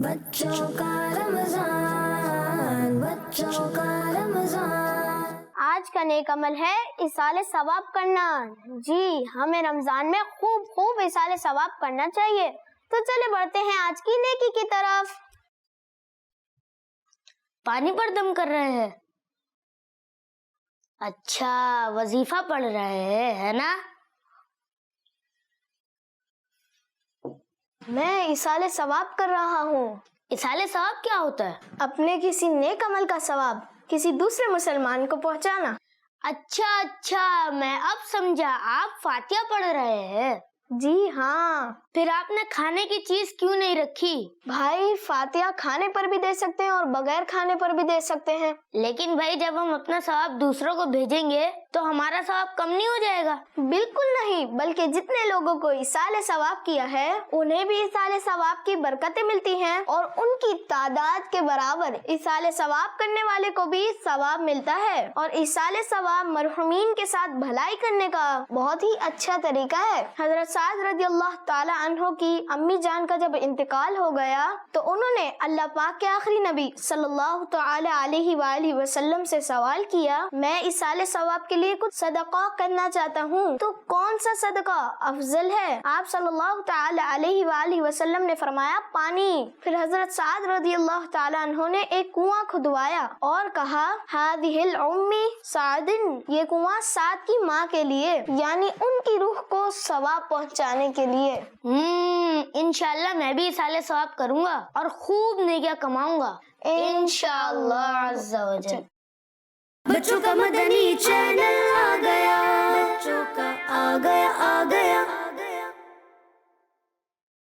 بچوں کا رمضان، بچوں کا رمضان۔ آج کا نیک عمل ہے ایصال ثواب کرنا۔ جی ہمیں رمضان میں خوب ایصال ثواب کرنا چاہیے۔ تو چلے بڑھتے ہیں آج کی نیکی کی طرف۔ پانی پر دم کر رہے ہیں؟ اچھا، وظیفہ پڑھ رہے ہیں ہے نا؟ میں ایصال ثواب کر رہا ہوں۔ ایصال ثواب کیا ہوتا ہے؟ اپنے کسی نیک عمل کا ثواب کسی دوسرے مسلمان کو پہنچانا۔ اچھا میں اب سمجھا، آپ فاتحہ پڑھ رہے ہیں؟ جی ہاں۔ پھر آپ نے کھانے کی چیز کیوں نہیں رکھی؟ بھائی فاتحہ کھانے پر بھی دے سکتے ہیں اور بغیر کھانے پر بھی دے سکتے ہیں۔ لیکن بھائی جب ہم اپنا ثواب دوسروں کو بھیجیں گے تو ہمارا ثواب کم نہیں ہو جائے گا؟ بالکل نہیں، بلکہ جتنے لوگوں کو ایصال ثواب کیا ہے انہیں بھی ایصال ثواب کی برکتیں ملتی ہیں، اور ان کی تعداد کے برابر ایصال ثواب کرنے والے کو بھی ثواب ملتا ہے۔ اور ایصال ثواب مرحومین کے ساتھ بھلائی کرنے کا بہت ہی اچھا طریقہ ہے۔ حضرت سعد رضی اللہ تعالی عنہ کی امی جان کا جب انتقال ہو گیا تو انہوں نے اللہ پاک کے آخری نبی صلی اللہ تعالی علیہ وآلہ وسلم سے سوال کیا، میں ایصال ثواب کے لیے کچھ صدقہ کرنا چاہتا ہوں، تو کون سا صدقہ افضل ہے؟ آپ صلی اللہ تعالی علیہ وآلہ وسلم نے فرمایا پانی۔ پھر حضرت سعد رضی اللہ تعالی عنہ نے ایک کنواں کھدوایا اور کہا ہذہ الأم سعد، یہ کنواں سعد کی ماں کے لیے، یعنی ان کی روح کو ثواب پہنچانے کے لیے۔ انشاءاللہ میں بھی ایصال ثواب کروں گا اور خوب نیکیاں کماؤں گا انشاءاللہ عز و جل۔ بچوں کا مدنی چینل آ گیا، بچوں کا آ گیا